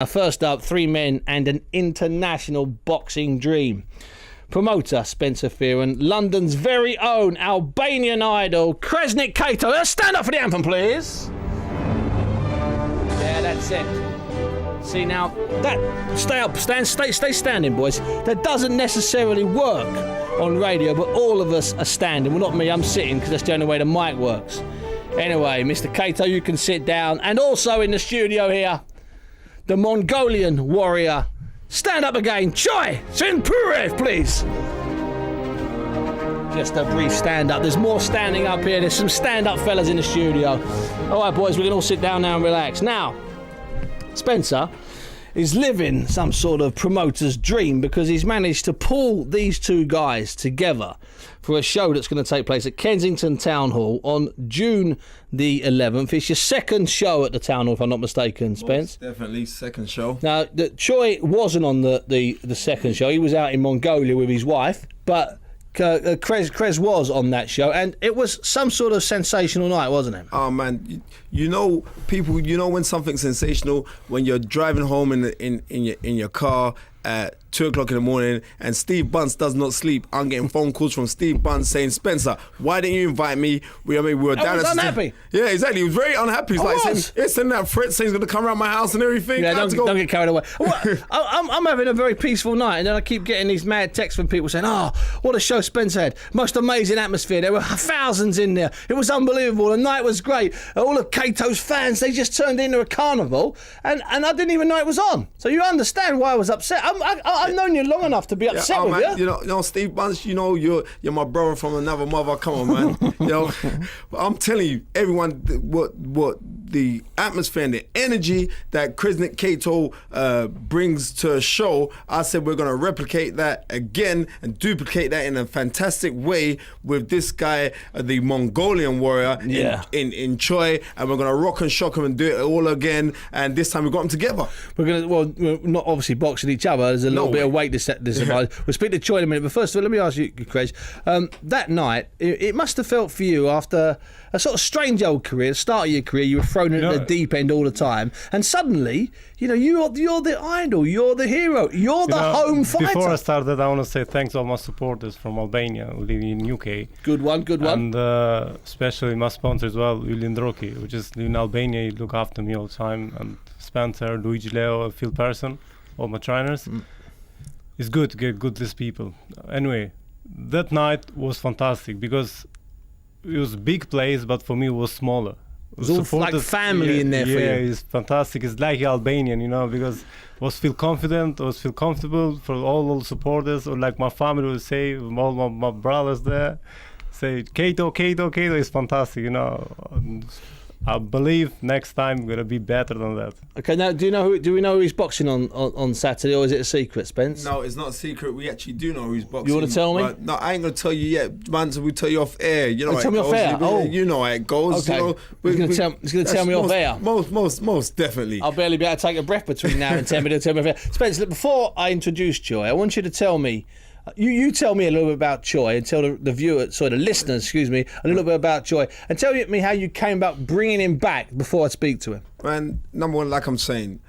First up, three men and an international boxing dream. Promoter Spencer Fearon, London's very own Albanian idol, Kreshnik Qato. Let's stand up for the anthem, please. Yeah, that's it. See now, that stay up, stay standing, boys. That doesn't necessarily work on radio, but all of us are standing. Well, not me, I'm sitting because that's the only way the mic works. Anyway, Mr. Qato, you can sit down. And also in the studio here, the Mongolian warrior. Stand up again. Choi Tseveenpurev, please. Just a brief stand up. There's more standing up here. There's some stand up fellas in the studio. All right, boys, we can all sit down now and relax. Now, Spencer is living some sort of promoter's dream because he's managed to pull these two guys together for a show that's going to take place at Kensington Town Hall on June the 11th. It's your second show at the Town Hall, if I'm not mistaken, Spence. Most definitely second show. Now, Choi wasn't on the second show. He was out in Mongolia with his wife, but Krez was on that show, and it was some sort of sensational night, wasn't it? Oh man, you know, people, you know when something's sensational when you're driving home in your car at 2 o'clock in the morning and Steve Bunce does not sleep. I'm getting phone calls from Steve Bunce saying, Spencer, why didn't you invite me? We were down. I was unhappy. Yeah, exactly. He was very unhappy. He's sending that threat saying he's going to come around my house and everything. Yeah, don't get carried away. Well, I'm having a very peaceful night, and then I keep getting these mad texts from people saying, oh, what a show Spencer had. Most amazing atmosphere. There were thousands in there. It was unbelievable. The night was great. All of Qato's fans, they just turned into a carnival, and I didn't even know it was on. So you understand why I was upset. I've known you long enough to be upset with man, you. You know, Steve Bunce, you know, you're my brother from another mother. Come on, man. You know, I'm telling you, everyone, what the atmosphere and the energy that Kreshnik Qato brings to a show, I said we're going to replicate that again and duplicate that in a fantastic way with this guy, the Mongolian warrior, in Choi, and we're going to rock and shock him and do it all again. And this time we got them together. We're not obviously boxing each other. There's a little bit of weight to set this about. We'll speak to Choi in a minute, but first of all, let me ask you, Kresh, that night, it must have felt for you after a sort of strange old career, start of your career, you were thrown into the deep end all the time, and suddenly, you know, you're the idol, you're the hero, you're the home fighter. Before I started, I want to say thanks to all my supporters from Albania who live in UK. Good one. And especially my sponsor as well, Julian Droki, which is in Albania. He look after me all the time, and Spencer, Luigi Leo, Phil Person, all my trainers. It's good to get good these people. Anyway, that night was fantastic because it was a big place, but for me it was smaller. It was all like family in there for you. Yeah, it's fantastic. It's like Albanian, you know, because I was feel confident, I was feel comfortable for all the supporters, or like my family would say, all my brothers there, say, Qato is fantastic, you know. I believe next time we're gonna be better than that. Okay, now do we know who he's boxing on Saturday, or is it a secret, Spence? No, it's not a secret. We actually do know who's boxing. You want to tell me? No, I ain't gonna tell you yet. Man, we'll tell you off air. You know, tell me off air. Oh, you know how it goes. Okay. You know, he's gonna tell me off air. Most definitely. I'll barely be able to take a breath between now and 10 minutes. Tell me off air. Spence, look, before I introduce Choi, I want you to tell me. You tell me a little bit about Choi and tell the listeners, excuse me, a little bit about Choi, and tell me how you came about bringing him back before I speak to him. Man, number one, like I'm saying,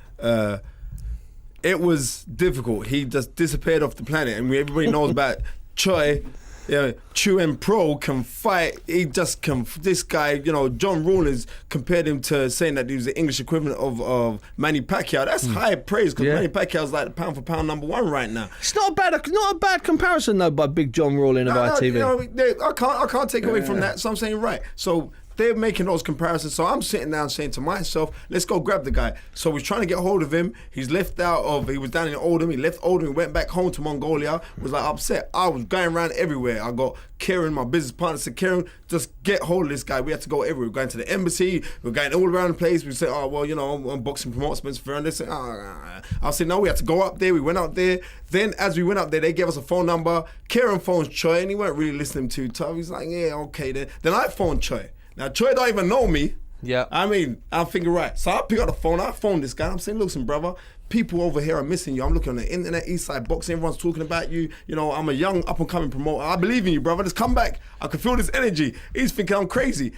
it was difficult. He just disappeared off the planet, and everybody knows about Choi. Yeah, Choi and Pro can fight. He just can. This guy, you know, John Rawlings compared him to saying that he was the English equivalent of Manny Pacquiao. That's high praise because Manny Pacquiao's like the pound for pound #1 right now. It's not a bad comparison though by Big John Rawlings of ITV. You know, I can't take away from that. So I'm saying right. So they're making those comparisons. So I'm sitting down saying to myself, let's go grab the guy. So we're trying to get hold of him. He was down in Oldham. He left Oldham. He went back home to Mongolia. Was like upset. I was going around everywhere. I got Kieran, my business partner, said, Kieran, just get hold of this guy. We had to go everywhere. We're going to the embassy. We're going all around the place. We said, oh, well, you know, I'm boxing promoter Spencer Fearon. They said, I said, no, we had to go up there. We went up there. Then as we went up there, they gave us a phone number. Kieran phones Choi, and he weren't really listening too tough. He's like, yeah, okay then. Then I phoned Choi. Now, Choi don't even know me. Yeah. I mean, I'm thinking, right. So I pick up the phone. I phone this guy. I'm saying, listen, brother, people over here are missing you. I'm looking on the internet, Eastside Boxing. Everyone's talking about you. You know, I'm a young, up-and-coming promoter. I believe in you, brother. Just come back. I can feel this energy. He's thinking I'm crazy.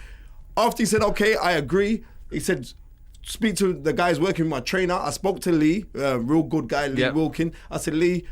After he said, okay, I agree, he said, speak to the guys working with my trainer. I spoke to Lee, real good guy, Lee Wilkin. I said, Lee,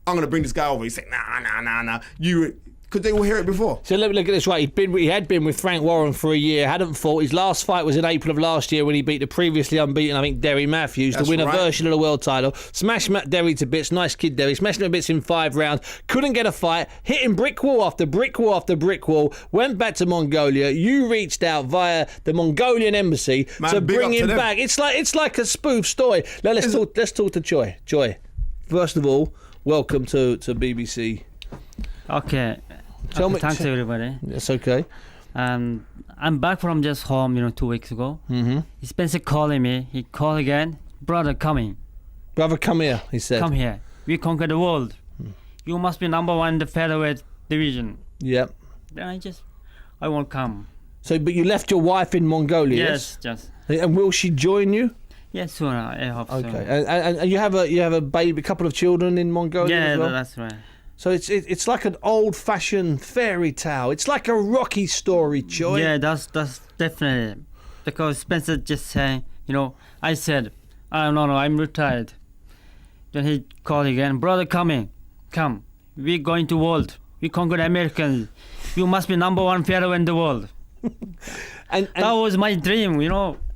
I'm going to bring this guy over. He said, nah. Because they all hear it before. So let me look at this right. He had been with Frank Warren for a year, hadn't fought. His last fight was in April of last year when he beat the previously unbeaten, I think, Derry Matthews to win a version of the world title. Smashed Matt Derry to bits. Nice kid, Derry. Smashed him to bits in 5 rounds. Couldn't get a fight. Hitting brick wall after brick wall after brick wall. Went back to Mongolia. You reached out via the Mongolian embassy to bring him back. It's like a spoof story. Now let's talk to Choi. Choi, first of all, welcome to BBC. Okay. Thanks everybody. That's okay. I'm back from just home, 2 weeks ago. Mm-hmm. Spencer calling me. He called again. Brother, coming. Brother, come here, he said. Come here. We conquer the world. You must be number 1 in the featherweight division. Yep. Then I won't come. So, but you left your wife in Mongolia, yes? Just. And will she join you? Yes, soon. I hope so. Okay. And you have a baby, a couple of children in Mongolia as well? Yeah, that's right. So it's like an old-fashioned fairy tale. It's like a Rocky story, Choi. Yeah, that's definitely. Because Spencer just saying, I said, no, I'm retired. Then he called again, brother, come. We're going to world. We conquer the Americans. You must be number 1 featherweight in the world. and that was my dream,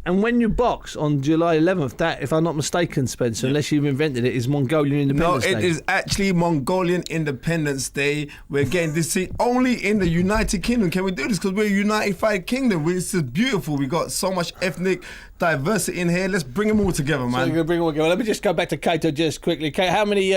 And when you box on July 11th, that, if I'm not mistaken, Spencer, unless you've invented it, is Mongolian Independence Day. No, it is actually Mongolian Independence Day. We're getting this seat only in the United Kingdom. Can we do this? Because we're a unified kingdom. This is beautiful. We got so much ethnic diversity in here. Let's bring them all together, man. So you're going to bring them all together. Let me just go back to Qato just quickly. Kate, how many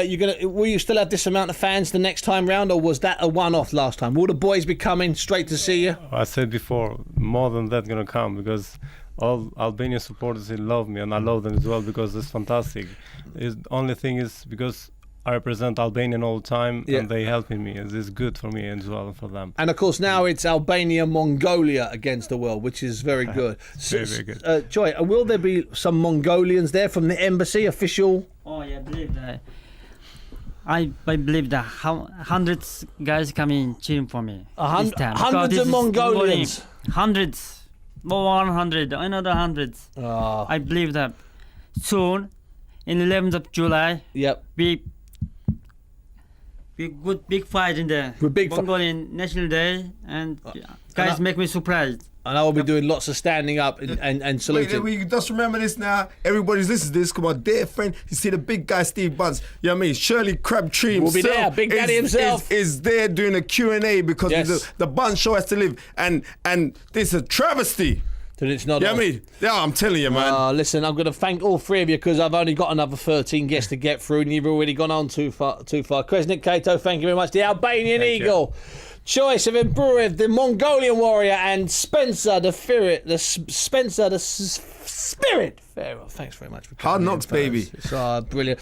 will you still have this amount of fans the next time round, or was that a one-off last time? Will the boys be coming straight to see you? I said before, more than that going to come, because all Albanian supporters, they love me, and I love them as well, because it's fantastic. The only thing is because I represent Albanian all the time, and they helping me. It's good for me as well, and for them. And of course now it's Albania, Mongolia against the world, which is very good. Very good. Choi, will there be some Mongolians there from the embassy, official? Oh yeah, I believe that. I believe that hundreds guys coming cheering for me. Hundreds of Mongolians. Hundreds. More 100, another hundreds. Oh. I believe that soon, in 11th of July, we good big fight in the Mongolian National Day, and guys make me surprised. And I will be doing lots of standing up and saluting. We just remember this now. Everybody's listening to this. Come on, dear friend. You see the big guy, Steve Bunce. You know what I mean? Shirley Crabtree will be there. Big Daddy himself is there doing a Q&A because the Bunce show has to live. And this is a travesty. That it's not. Yeah, I mean, I'm telling you, man. Listen, I'm going to thank all three of you because I've only got another 13 guests to get through, and you've already gone on too far. Kreshnik, Qato, thank you very much. The Albanian Eagle. Choi Tseveenpurev, the Mongolian warrior, and Spencer, the Spirit. Very well. Thanks very much for coming. Hard knocks, baby. It's brilliant.